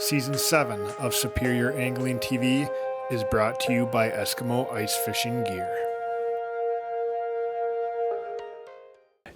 Season 7 of Superior Angling TV is brought to you by Eskimo Ice Fishing Gear.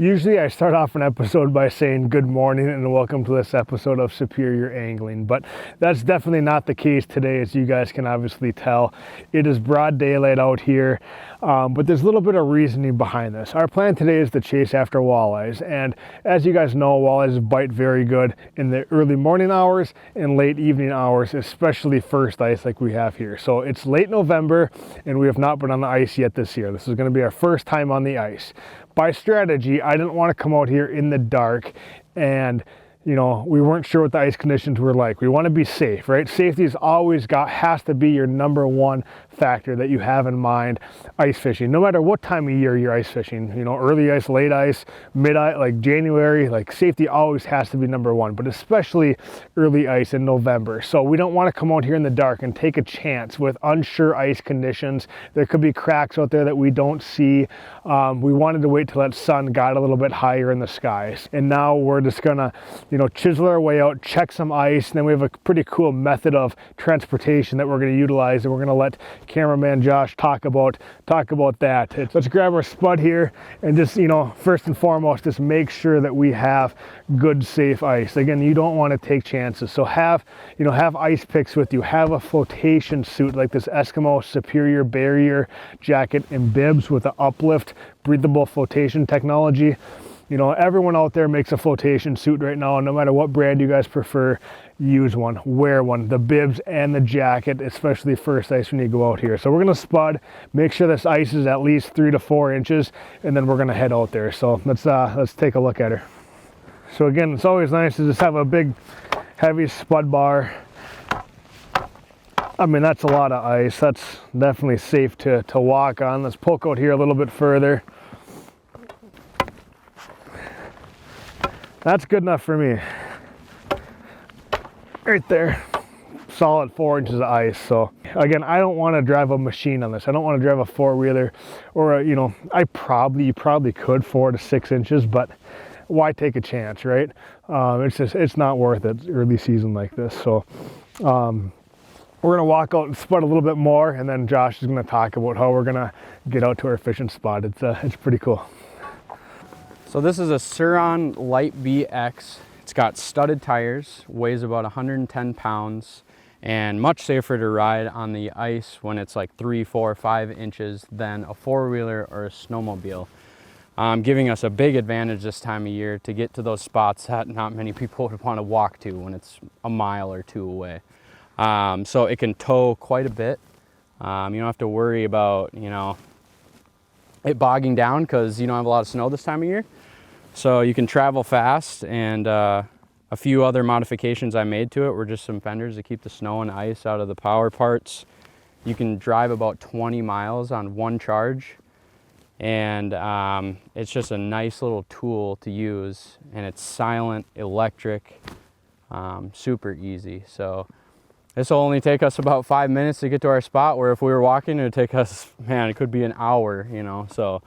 Usually I start off an episode by saying good morning and welcome to this episode of Superior Angling, but that's definitely not the case today, as you guys can obviously tell. It is broad daylight out here, but there's a little bit of reasoning behind this. Our plan today is to chase after walleyes, and as you guys know, walleyes bite very good in the early morning hours and late evening hours, especially first ice like we have here. So it's late November and we have not been on the ice yet this year. This is going to be our first time on the ice. By strategy, I didn't want to come out here in the dark and we weren't sure what the ice conditions were like. We want to be safe, right? Safety is always has to be your number one factor that you have in mind ice fishing, no matter what time of year you're ice fishing, early ice, late ice, mid ice, like January, like safety always has to be number one, but especially early ice in November. So we don't want to come out here in the dark and take a chance with unsure ice conditions. There could be cracks out there that we don't see. We wanted to wait till that sun got a little bit higher in the skies. And now we're just gonna, chisel our way out, check some ice, and then we have a pretty cool method of transportation that we're gonna utilize, and we're gonna let cameraman Josh talk about that. Let's grab our spud here and just, first and foremost, just make sure that we have good, safe ice. Again, you don't want to take chances. So have ice picks with you, have a flotation suit like this Eskimo Superior Barrier jacket and bibs with an uplift, breathable flotation technology. Everyone out there makes a flotation suit right now. No matter what brand you guys prefer, use one, wear one, the bibs and the jacket, especially first ice when you go out here. So we're gonna spud, make sure this ice is at least 3 to 4 inches, and then we're gonna head out there. So let's take a look at her. So again, it's always nice to just have a big, heavy spud bar. I mean, that's a lot of ice. That's definitely safe to walk on. Let's poke out here a little bit further. That's good enough for me. Right there, solid 4 inches of ice. So again, I don't want to drive a machine on this. I don't want to drive a four-wheeler or you probably could 4 to 6 inches, but why take a chance, right? It's not worth it early season like this. So we're gonna walk out and spud a little bit more, and then Josh is gonna talk about how we're gonna get out to our fishing spot. It's pretty cool. So this is a Sur-Ron Light BX. It's got studded tires, weighs about 110 pounds, and much safer to ride on the ice when it's like 3, 4, 5 inches than a four-wheeler or a snowmobile. Giving us a big advantage this time of year to get to those spots that not many people would want to walk to when it's a mile or two away. So it can tow quite a bit. You don't have to worry about, it bogging down because you don't have a lot of snow this time of year. So you can travel fast, and a few other modifications I made to it were just some fenders to keep the snow and ice out of the power parts. You can drive about 20 miles on one charge, and it's just a nice little tool to use, and it's silent, electric, super easy. So this will only take us about 5 minutes to get to our spot, where if we were walking, it would take us, it could be an hour, So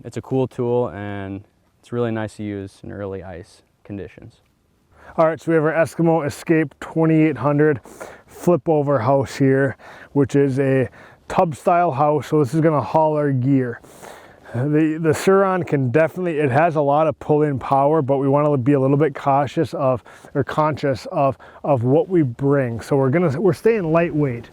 it's a cool tool, and it's really nice to use in early ice conditions. All right, so we have our Eskimo Escape 2800 flip over house here, which is a tub style house. So this is gonna haul our gear. The Sur-Ron it has a lot of pull-in power, but we want to be a little bit conscious of what we bring. So we're staying lightweight.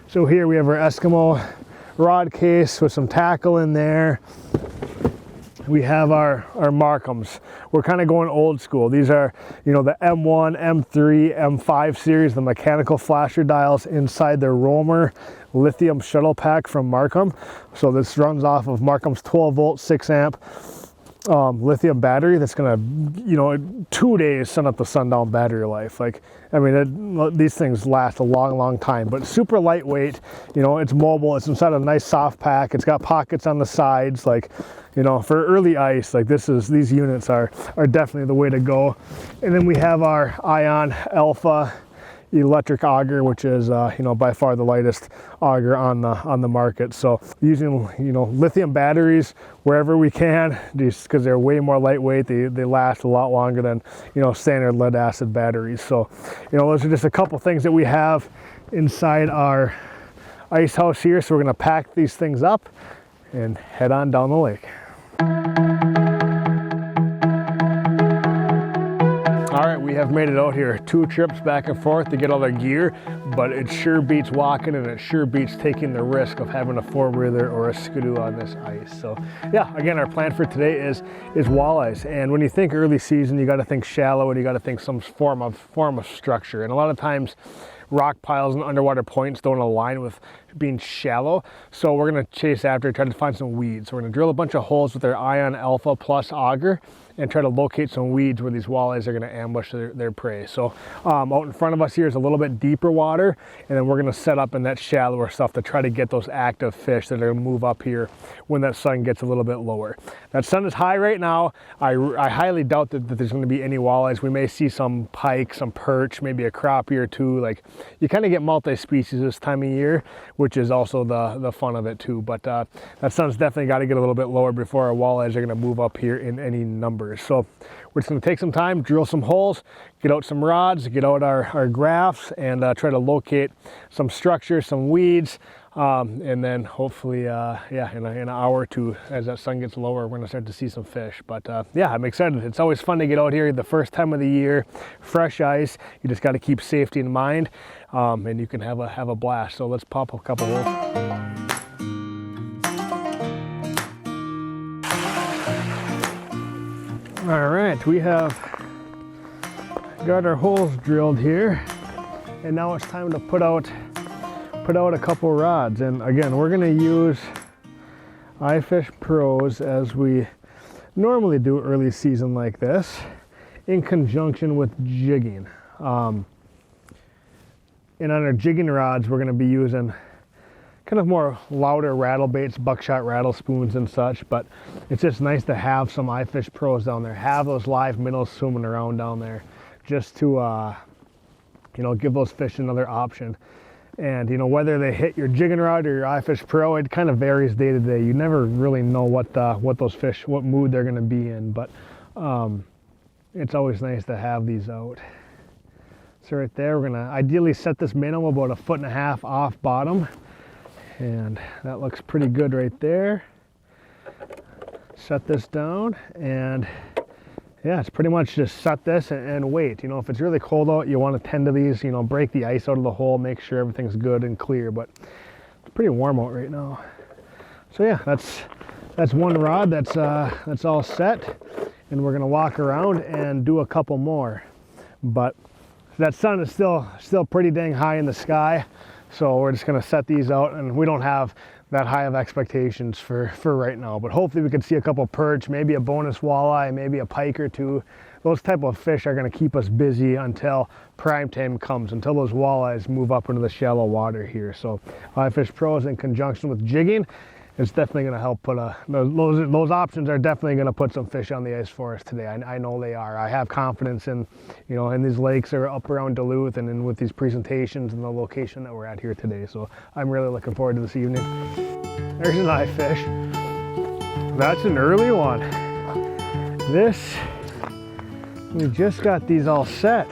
So here we have our Eskimo rod case with some tackle in there. We have our Marcums. We're kind of going old school. These are, the M1, M3, M5 series, the mechanical flasher dials inside their Roamer lithium shuttle pack from Marcum. So this runs off of Marcum's 12 volt, 6 amp lithium battery that's gonna, 2 days sun up to sundown battery life. These things last a long time, but super lightweight. It's mobile. It's inside a nice soft pack. It's got pockets on the sides. For early ice, these units are definitely the way to go. And then we have our Ion Alpha, electric auger, which is by far the lightest auger on the market. So using lithium batteries wherever we can, just because they're way more lightweight. They last a lot longer than standard lead acid batteries. So those are just a couple things that we have inside our ice house here. So we're going to pack these things up and head on down the lake. All right, we have made it out here. 2 trips back and forth to get all the gear, but it sure beats walking, and it sure beats taking the risk of having a 4-wheeler or a skidoo on this ice. So yeah, again, our plan for today is walleyes. And when you think early season, you got to think shallow, and you got to think some form of structure. And a lot of times rock piles and underwater points don't align with being shallow. So we're gonna chase after, try to find some weeds. So we're gonna drill a bunch of holes with our Ion Alpha Plus auger and try to locate some weeds where these walleyes are gonna ambush their prey. So out in front of us here is a little bit deeper water, and then we're gonna set up in that shallower stuff to try to get those active fish that are gonna move up here when that sun gets a little bit lower. That sun is high right now. I highly doubt that there's gonna be any walleyes. We may see some pike, some perch, maybe a crappie or two. Like, you kind of get multi-species this time of year, which is also the fun of it too. But that sun's definitely got to get a little bit lower before our walleyes are going to move up here in any numbers. So we're just going to take some time, drill some holes, get out some rods, get out our graphs, and try to locate some structure, some weeds, and then hopefully in an hour or two, as that sun gets lower, we're going to start to see some fish. But yeah, I'm excited. It's always fun to get out here the first time of the year, fresh ice. You just got to keep safety in mind, and you can have a blast. So let's pop a couple holes. All right, we have got our holes drilled here, and now it's time to put out a couple rods. And again, we're going to use iFish Pros as we normally do early season like this, in conjunction with jigging. And on our jigging rods, we're going to be using kind of more louder rattle baits, buckshot rattle spoons and such, but it's just nice to have some iFish Pros down there, have those live minnows swimming around down there, just to give those fish another option. And whether they hit your jigging rod or your iFish Pro, it kind of varies day to day. You never really know what those fish, what mood they're going to be in, but it's always nice to have these out. So right there, we're going to ideally set this minnow about 1.5 foot off bottom. And that looks pretty good right there. Set this down, and yeah, it's pretty much just set this and wait. If it's really cold out, you want to tend to these, break the ice out of the hole, make sure everything's good and clear, but it's pretty warm out right now. So yeah, that's one rod that's all set, and we're gonna walk around and do a couple more. But that sun is still pretty dang high in the sky. So we're just gonna set these out, and we don't have that high of expectations for right now, but hopefully we can see a couple perch, maybe a bonus walleye, maybe a pike or two. Those type of fish are gonna keep us busy until prime time comes, until those walleyes move up into the shallow water here. So iFish Pros in conjunction with jigging, it's definitely gonna help put those options are definitely gonna put some fish on the ice for us today. I know they are. I have confidence in, in these lakes are up around Duluth, and in with these presentations and the location that we're at here today. So I'm really looking forward to this evening. There's an iFish. That's an early one. We just got these all set.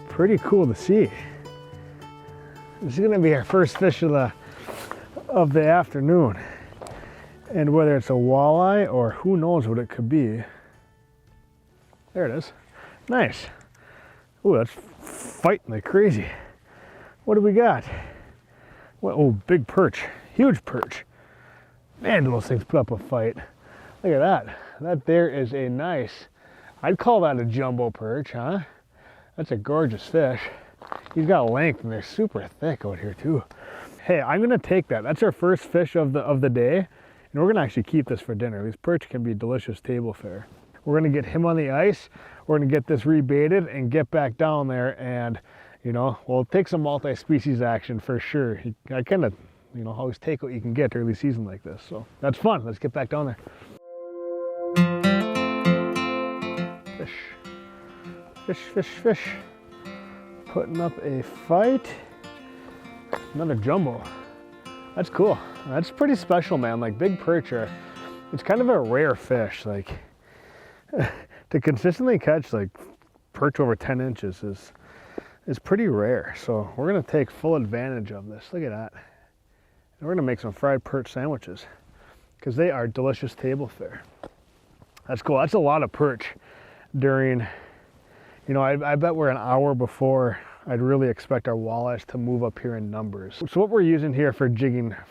Pretty cool to see. This is gonna be our first fish of the afternoon, and whether it's a walleye or who knows what it could be. There it is. Nice. Ooh, that's fighting like crazy. What do we got? What? Oh, big perch, huge perch. Man, do those things put up a fight. Look at that. That there is a nice, I'd call that a jumbo perch, huh? That's a gorgeous fish. He's got length, and they're super thick out here too. Hey, I'm gonna take that. That's our first fish of the day, and we're gonna actually keep this for dinner. These perch can be delicious table fare. We're gonna get him on the ice. We're gonna get this rebaited and get back down there, and we'll take some multi-species action for sure. I kind of, always take what you can get early season like this. So that's fun. Let's get back down there. Fish, fish, fish, fish. putting up a fight. Another jumbo. That's cool. That's pretty special, man. Like big perch are, it's kind of a rare fish. Like to consistently catch like perch over 10 inches is pretty rare. So we're gonna take full advantage of this. Look at that. And we're gonna make some fried perch sandwiches because they are delicious table fare. That's cool. That's a lot of perch during, you know, I bet we're an hour before I'd really expect our walleyes to move up here in numbers. So what we're using here for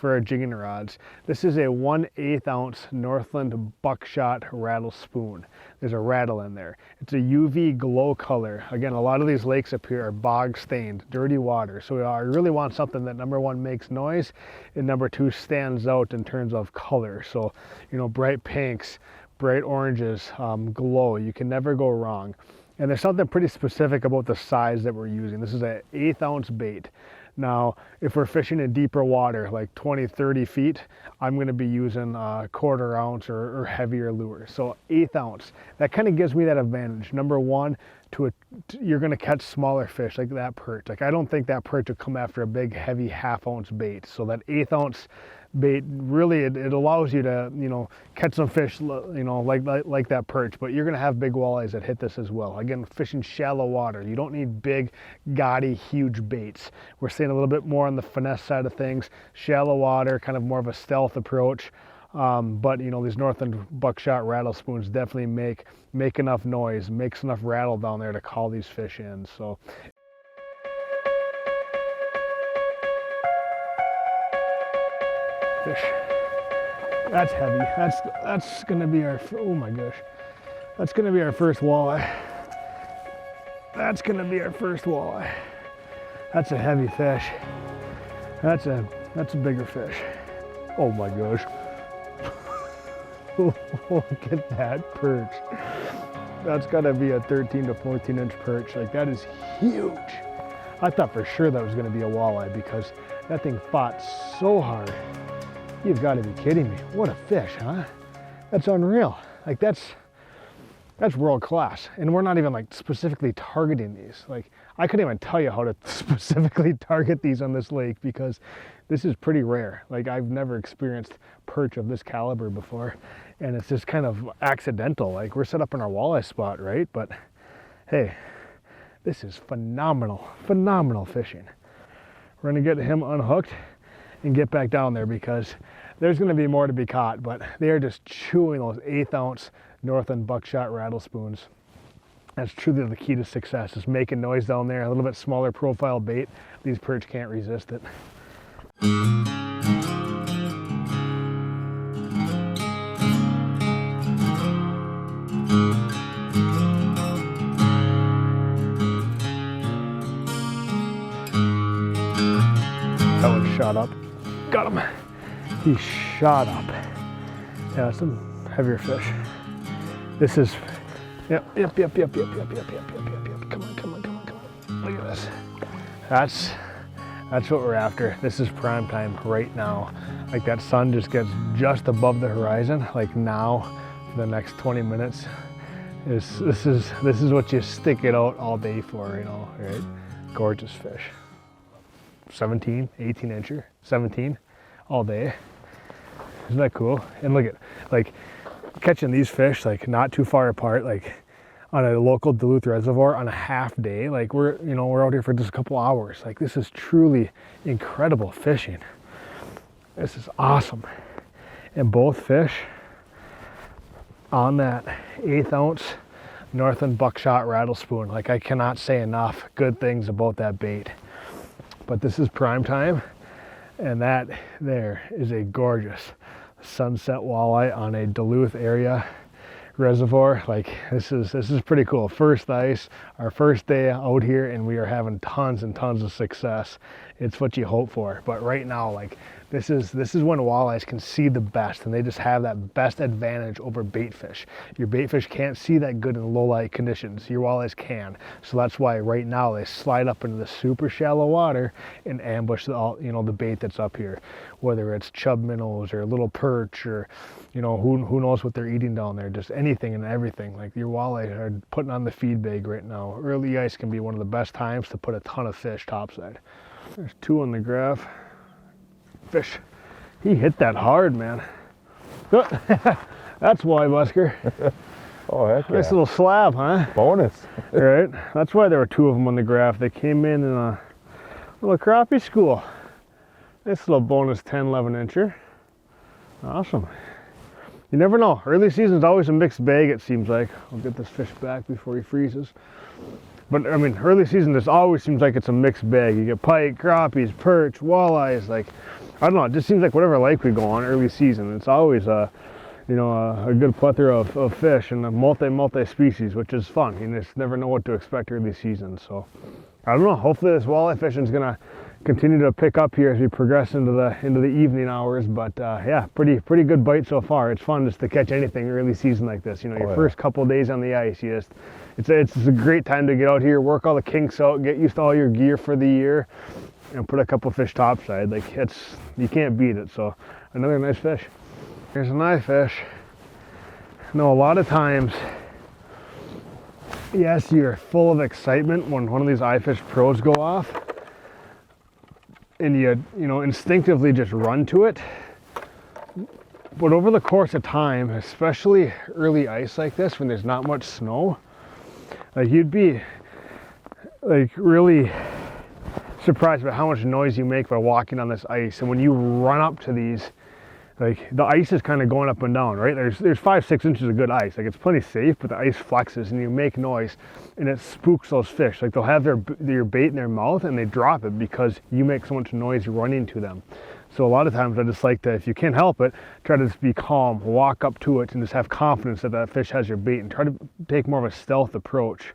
our jigging rods, this is a 1/8 ounce Northland buckshot rattle spoon. There's a rattle in there. It's a UV glow color. Again, a lot of these lakes up here are bog stained, dirty water. So I really want something that number one makes noise and number two stands out in terms of color. So, you know, bright pinks, bright oranges, glow. You can never go wrong. And there's something pretty specific about the size that we're using. This is an 1/8 ounce bait. Now, if we're fishing in deeper water, like 20, 30 feet, I'm gonna be using a 1/4 ounce or heavier lure. So 1/8 ounce, that kind of gives me that advantage. Number one, you're gonna catch smaller fish like that perch. Like I don't think that perch would come after a big, heavy 1/2 ounce bait. So that 1/8 ounce bait really it allows you to, you know, catch some fish, you know, like that perch, but you're gonna have big walleyes that hit this as well. Again, fishing shallow water, you don't need big, gaudy, huge baits. We're seeing a little bit more on the finesse side of things, shallow water, kind of more of a stealth approach. But you know, these Northland buckshot rattle spoons definitely make enough noise, makes enough rattle down there to call these fish in. So fish. That's heavy. That's gonna be our, oh my gosh. That's gonna be our first walleye. That's gonna be our first walleye. That's a heavy fish. That's a bigger fish. Oh my gosh. Look at that perch. That's gotta be a 13 to 14 inch perch. Like that is huge. I thought for sure that was gonna be a walleye because that thing fought so hard. You've got to be kidding me. What a fish, huh? That's unreal. Like that's world class. And we're not even like specifically targeting these. Like I couldn't even tell you how to specifically target these on this lake because this is pretty rare. Like I've never experienced perch of this caliber before. And it's just kind of accidental. Like we're set up in our walleye spot, right? But hey, this is phenomenal, phenomenal fishing. We're gonna get him unhooked and get back down there because there's going to be more to be caught, but they are just chewing those 1/8 ounce Northland buckshot rattle spoons. That's truly the key to success, is making noise down there. A little bit smaller profile bait, these perch can't resist it. That one shot up. Got him. He shot up. Yeah, some heavier fish. This is, yep. Come on. Look at this. That's what we're after. This is prime time right now. Like that sun just gets just above the horizon. Like now, for the next 20 minutes, this is what you stick it out all day for, you know, right? Gorgeous fish. 17, 18 incher, 17 all day. Isn't that cool? And look at, like, catching these fish, like, not too far apart, like, on a local Duluth reservoir on a half day. Like, we're out here for just a couple hours. Like, this is truly incredible fishing. This is awesome. And both fish on that 1/8 ounce Northland buckshot rattle spoon. Like, I cannot say enough good things about that bait. But this is prime time, and that there is a gorgeous sunset walleye on a Duluth area reservoir. Like this is pretty cool. First ice, our first day out here, and we are having tons and tons of success. It's what you hope for. But right now, like This is when walleyes can see the best, and they just have that best advantage over bait fish. Your bait fish can't see that good in low light conditions. Your walleyes can. So that's why right now they slide up into the super shallow water and ambush the bait that's up here, whether it's chub minnows or little perch or who knows what they're eating down there. Just anything and everything. Like your walleye are putting on the feed bag right now. Early ice can be one of the best times to put a ton of fish topside. There's 2 on the graph. Fish. He hit that hard, man. That's why, Busker. Oh, heck yeah. Nice little slab, huh? Bonus. Right. That's why there were 2 of them on the graph. They came in a little crappie school. Nice little bonus 10, 11 incher. Awesome. You never know. Early season's always a mixed bag, it seems like. I'll get this fish back before he freezes. But I mean, early season, this always seems like it's a mixed bag. You get pike, crappies, perch, walleyes. Like, I don't know. It just seems like whatever lake we go on early season, it's always a good plethora of fish and a multi species, which is fun. You just never know what to expect early season. So I don't know. Hopefully this walleye fishing is gonna continue to pick up here as we progress into the evening hours. But yeah, pretty good bite so far. It's fun just to catch anything early season like this. Your first couple days on the ice, it's a great time to get out here, work all the kinks out, get used to all your gear for the year, and put a couple fish topside. Like, you can't beat it. So another nice fish. Here's an eye fish. A lot of times, yes, you're full of excitement when one of these eye fish pros go off, and you instinctively just run to it. But over the course of time, especially early ice like this, when there's not much snow, like, you'd be like really surprised by how much noise you make by walking on this ice. And when you run up to these, like, the ice is kind of going up and down, right? There's 5-6 inches of good ice. Like, it's plenty safe, but the ice flexes and you make noise and it spooks those fish. Like, they'll have your bait in their mouth and they drop it because you make so much noise running to them. So a lot of times I just like to, if you can't help it, try to just be calm, walk up to it and just have confidence that that fish has your bait, and try to take more of a stealth approach.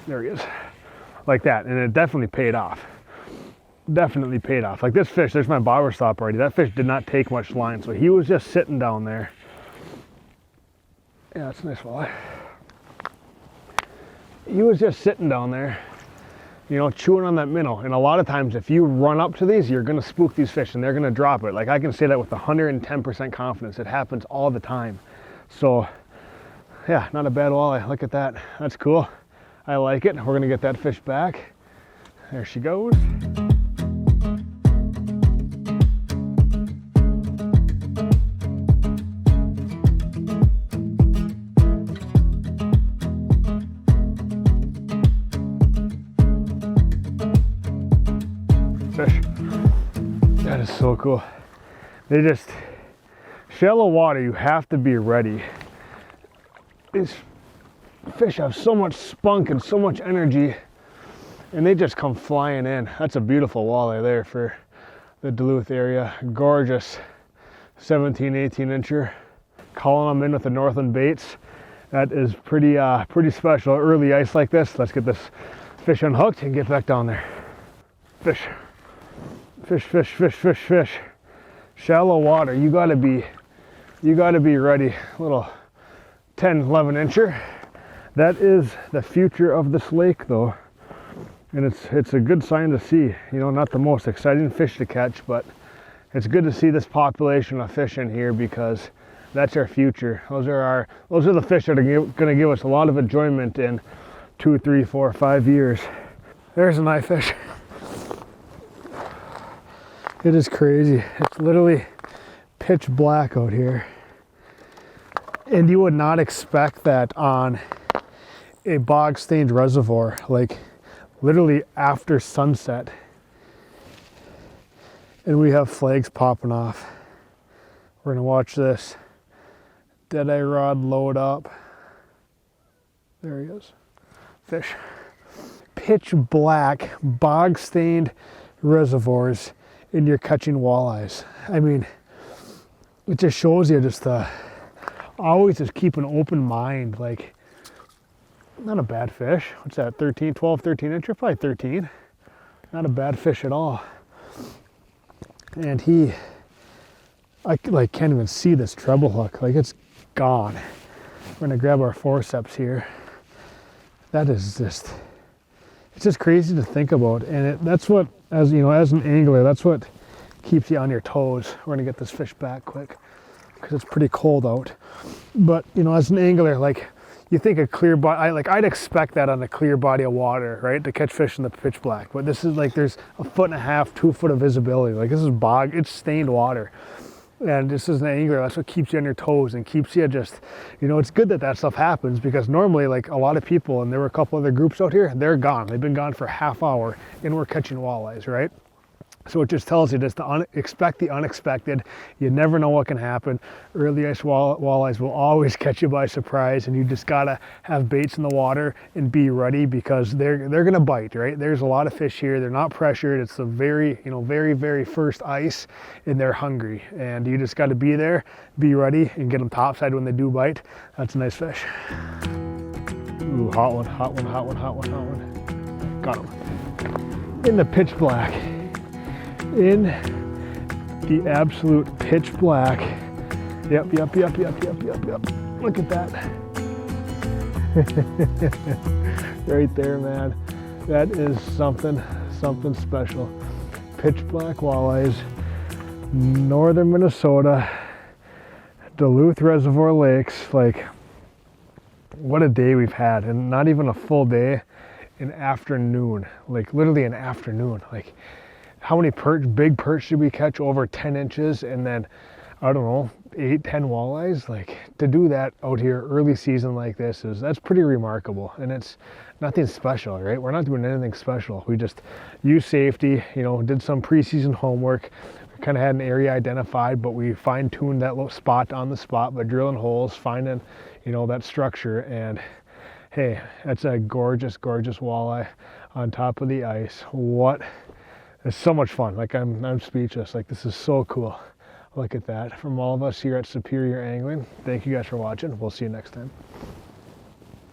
There he is. Like that. And it definitely paid off. Definitely paid off. Like this fish, there's my bobber stop already. That fish did not take much line, so he was just sitting down there. Yeah, that's a nice walleye. He was just sitting down there, chewing on that minnow. And a lot of times if you run up to these, you're gonna spook these fish and they're gonna drop it. Like, I can say that with 110% confidence. It happens all the time. So yeah, not a bad walleye. Look at that. That's cool. I like it. We're gonna get that fish back. There she goes. Fish. That is so cool. They just, shallow water, you have to be ready. These fish have so much spunk and so much energy, and they just come flying in. That's a beautiful walleye there for the Duluth area. Gorgeous 17, 18 incher. Calling them in with the Northland baits. That is pretty special. Early ice like this. Let's get this fish unhooked and get back down there. Fish. Fish, fish, fish, fish, fish. Shallow water, you gotta be ready. Little 10, 11 incher. That is the future of this lake though. And it's a good sign to see. Not the most exciting fish to catch, but it's good to see this population of fish in here, because that's our future. Those are the fish that are gonna give us a lot of enjoyment in 2, 3, 4, 5 years. There's an eye fish. It is crazy. It's literally pitch black out here. And you would not expect that on a bog stained reservoir, like literally after sunset. And we have flags popping off. We're gonna watch this deadeye rod load up. There he is. Fish. Pitch black, bog stained reservoirs, and you're catching walleyes. I mean, it just shows you just always just keep an open mind. Like, not a bad fish. What's that, 13, 12, 13 incher? Probably 13. Not a bad fish at all. And I like can't even see this treble hook. Like it's gone. We're gonna grab our forceps here. That is just, it's just crazy to think about. And that's what, as you know, as an angler, that's what keeps you on your toes. We're gonna get this fish back quick because it's pretty cold out. But you know, as an angler, like you think a clear body, I'd expect that on a clear body of water, right, to catch fish in the pitch black. But this is like there's 1.5 feet, 2 foot of visibility. Like this is bog, it's stained water. And this is an angler, that's what keeps you on your toes and keeps you just, you know, it's good that that stuff happens, because normally like a lot of people, and there were a couple other groups out here, they're gone. They've been gone for half hour and we're catching walleyes, right? So it just tells you just to expect the unexpected. You never know what can happen. Early ice walleyes will always catch you by surprise, and you just gotta have baits in the water and be ready, because they're gonna bite, right? There's a lot of fish here. They're not pressured. It's the very, you know, very first ice, and they're hungry. And you just gotta be there, be ready, and get them topside when they do bite. That's a nice fish. Ooh, hot one, hot one, hot one, hot one, hot one. Got him. In the pitch black. In the absolute pitch black. Yep. Look at that. Right there, man. That is something special. Pitch black walleyes, northern Minnesota, Duluth Reservoir Lakes. Like, what a day we've had, and not even a full day, an afternoon, like literally an afternoon. Like, how many big perch did we catch? Over 10 inches, and then, I don't know, 8, 10 walleyes. Like, to do that out here early season like this that's pretty remarkable. And it's nothing special, right? We're not doing anything special. We just used safety, you know, did some preseason homework. We kind of had an area identified, but we fine-tuned that little spot on the spot by drilling holes, finding, you know, that structure. And hey, that's a gorgeous walleye on top of the ice. It's so much fun. Like, I'm speechless. Like, this is so cool. Look at that. From all of us here at Superior Angling, thank you guys for watching. We'll see you next time.